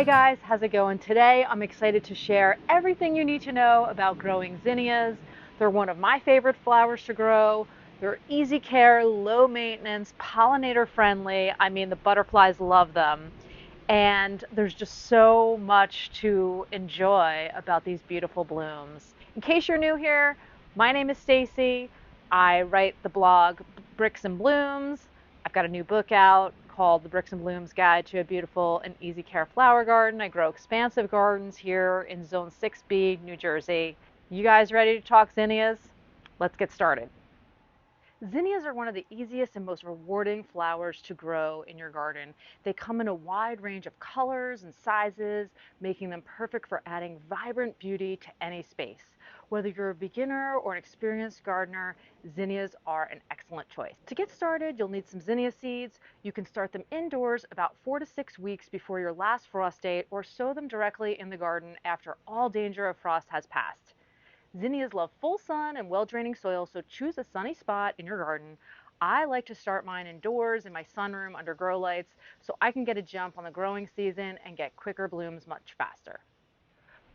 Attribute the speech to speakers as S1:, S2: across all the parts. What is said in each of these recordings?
S1: Hey guys, how's it going? Today I'm excited to share everything you need to know about growing zinnias. They're one of my favorite flowers to grow. They're easy care, low maintenance, pollinator friendly. I mean, the butterflies love them. And there's just so much to enjoy about these beautiful blooms. In case you're new here, my name is Stacy. I write the blog Bricks and Blooms. I've got a new book out called The Bricks and Blooms Guide to a Beautiful and Easy Care Flower Garden. I grow expansive gardens here in Zone 6B, New Jersey. You guys ready to talk zinnias? Let's get started. Zinnias are one of the easiest and most rewarding flowers to grow in your garden. They come in a wide range of colors and sizes, making them perfect for adding vibrant beauty to any space. Whether you're a beginner or an experienced gardener, zinnias are an excellent choice. To get started, you'll need some zinnia seeds. You can start them indoors about 4 to 6 weeks before your last frost date, or sow them directly in the garden after all danger of frost has passed. Zinnias love full sun and well-draining soil, so choose a sunny spot in your garden. I like to start mine indoors in my sunroom under grow lights so I can get a jump on the growing season and get quicker blooms much faster.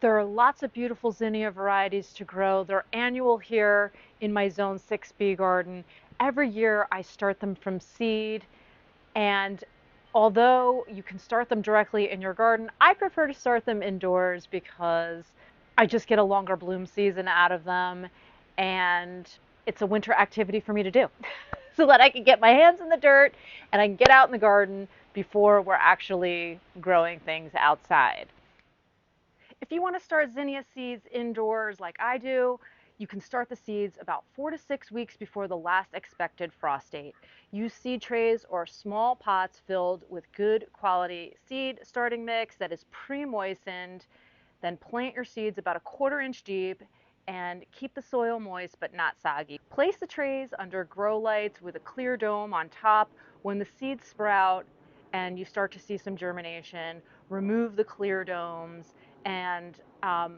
S1: There are lots of beautiful zinnia varieties to grow. They're annual here in my Zone 6B garden. Every year I start them from seed, and although you can start them directly in your garden, I prefer to start them indoors because I just get a longer bloom season out of them, and it's a winter activity for me to do so that I can get my hands in the dirt and I can get out in the garden before we're actually growing things outside. If you want to start zinnia seeds indoors like I do, you can start the seeds about 4 to 6 weeks before the last expected frost date. Use seed trays or small pots filled with good quality seed starting mix that is pre-moistened. Then plant your seeds about a 1/4 inch deep and keep the soil moist but not soggy. Place the trays under grow lights with a clear dome on top. When the seeds sprout and you start to see some germination, remove the clear domes and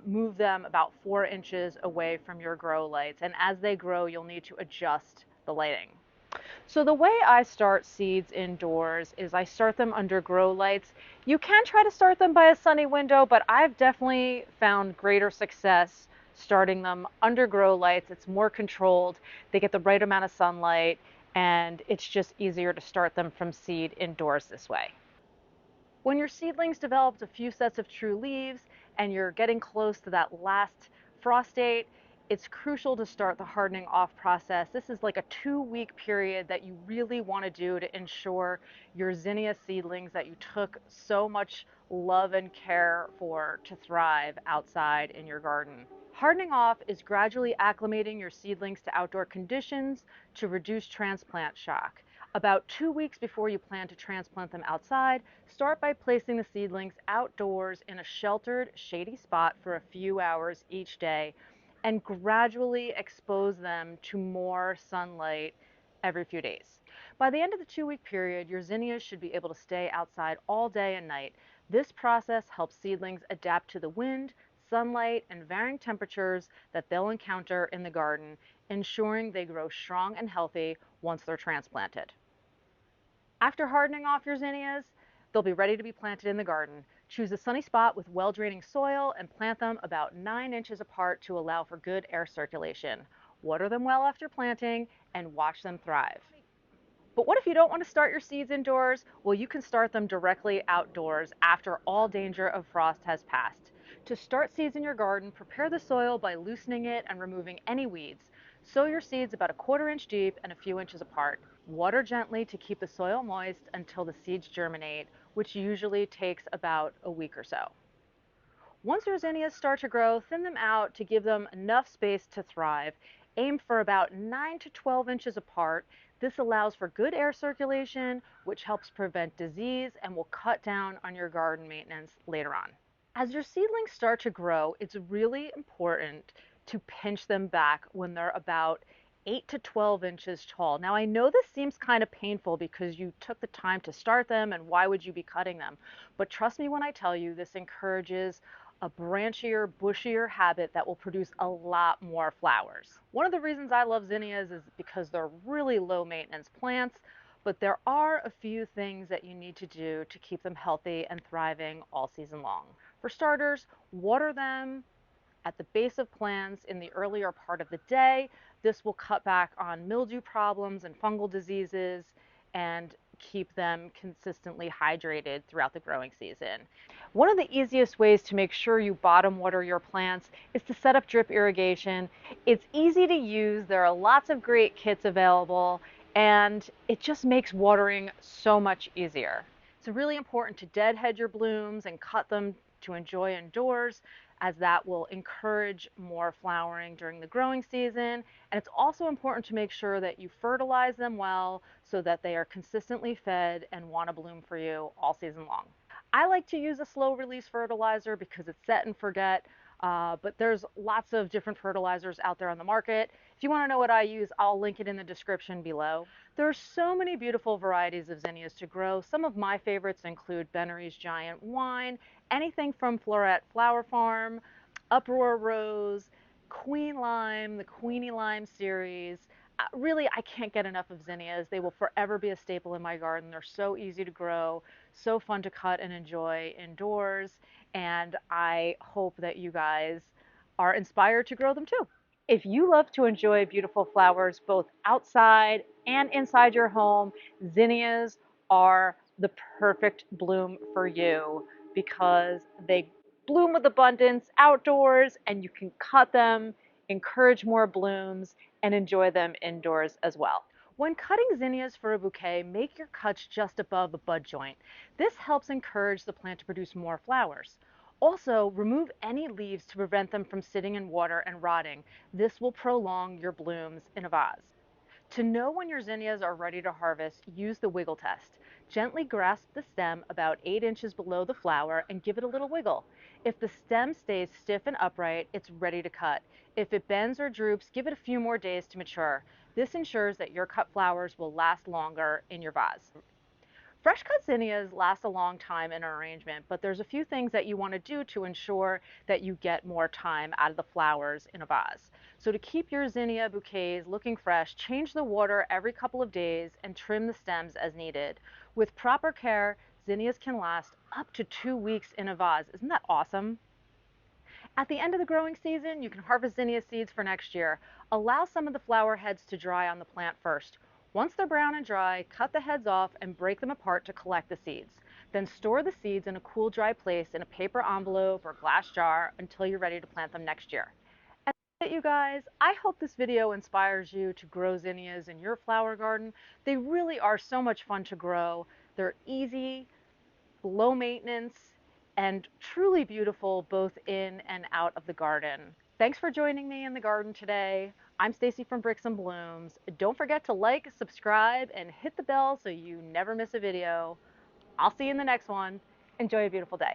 S1: move them about 4 inches away from your grow lights. And as they grow, you'll need to adjust the lighting. So the way I start seeds indoors is I start them under grow lights. You can try to start them by a sunny window, but I've definitely found greater success starting them under grow lights. It's more controlled. They get the right amount of sunlight, and it's just easier to start them from seed indoors this way. When your seedlings developed a few sets of true leaves and you're getting close to that last frost date, it's crucial to start the hardening off process. This is like a 2-week period that you really want to do to ensure your zinnia seedlings that you took so much love and care for to thrive outside in your garden. Hardening off is gradually acclimating your seedlings to outdoor conditions to reduce transplant shock. About 2 weeks before you plan to transplant them outside, start by placing the seedlings outdoors in a sheltered, shady spot for a few hours each day and gradually expose them to more sunlight every few days. By the end of the 2-week period, your zinnias should be able to stay outside all day and night. This process helps seedlings adapt to the wind, sunlight, and varying temperatures that they'll encounter in the garden, ensuring they grow strong and healthy once they're transplanted. After hardening off your zinnias, they'll be ready to be planted in the garden. Choose a sunny spot with well-draining soil and plant them about 9 inches apart to allow for good air circulation. Water them well after planting and watch them thrive. But what if you don't want to start your seeds indoors? Well, you can start them directly outdoors after all danger of frost has passed. To start seeds in your garden, prepare the soil by loosening it and removing any weeds. Sow your seeds about a 1/4 inch deep and a few inches apart. Water gently to keep the soil moist until the seeds germinate, which usually takes about a week or so. Once your zinnias start to grow, thin them out to give them enough space to thrive. Aim for about 9 to 12 inches apart. This allows for good air circulation, which helps prevent disease and will cut down on your garden maintenance later on. As your seedlings start to grow, it's really important to pinch them back when they're about 8 to 12 inches tall. Now, I know this seems kind of painful because you took the time to start them and why would you be cutting them? But trust me when I tell you, this encourages a branchier, bushier habit that will produce a lot more flowers. One of the reasons I love zinnias is because they're really low maintenance plants. but there are a few things that you need to do to keep them healthy and thriving all season long. For starters, water them at the base of plants in the earlier part of the day. This will cut back on mildew problems and fungal diseases and keep them consistently hydrated throughout the growing season. One of the easiest ways to make sure you bottom water your plants is to set up drip irrigation. It's easy to use, there are lots of great kits available, and it just makes watering so much easier. It's really important to deadhead your blooms and cut them to enjoy indoors, as that will encourage more flowering during the growing season. And it's also important to make sure that you fertilize them well so that they are consistently fed and want to bloom for you all season long. I like to use a slow release fertilizer because it's set and forget, but there's lots of different fertilizers out there on the market. If you want to know what I use, I'll link it in the description below. There are so many beautiful varieties of zinnias to grow. Some of my favorites include Bennery's Giant Wine, anything from Floret Flower Farm, Uproar Rose, Queen Lime, the Queenie Lime series. Really, I can't get enough of zinnias. They will forever be a staple in my garden. They're so easy to grow, so fun to cut and enjoy indoors, and I hope that you guys are inspired to grow them too. If you love to enjoy beautiful flowers both outside and inside your home, zinnias are the perfect bloom for you because they bloom with abundance outdoors and you can cut them, encourage more blooms, and enjoy them indoors as well. When cutting zinnias for a bouquet, make your cuts just above the bud joint. This helps encourage the plant to produce more flowers. Also, remove any leaves to prevent them from sitting in water and rotting. This will prolong your blooms in a vase. To know when your zinnias are ready to harvest, use the wiggle test. Gently grasp the stem about 8 inches below the flower and give it a little wiggle. If the stem stays stiff and upright, it's ready to cut. If it bends or droops, give it a few more days to mature. This ensures that your cut flowers will last longer in your vase. Fresh cut zinnias last a long time in an arrangement, but there's a few things that you want to do to ensure that you get more time out of the flowers in a vase. So to keep your zinnia bouquets looking fresh, change the water every couple of days and trim the stems as needed. With proper care, zinnias can last up to 2 weeks in a vase. Isn't that awesome? At the end of the growing season, you can harvest zinnia seeds for next year. Allow some of the flower heads to dry on the plant first. Once they're brown and dry, cut the heads off and break them apart to collect the seeds. Then store the seeds in a cool, dry place in a paper envelope or glass jar until you're ready to plant them next year. And that's it, you guys. I hope this video inspires you to grow zinnias in your flower garden. They really are so much fun to grow. They're easy, low maintenance, and truly beautiful both in and out of the garden. Thanks for joining me in the garden today. I'm Stacy from Bricks and Blooms. Don't forget to like, subscribe, and hit the bell so you never miss a video. I'll see you in the next one. Enjoy a beautiful day.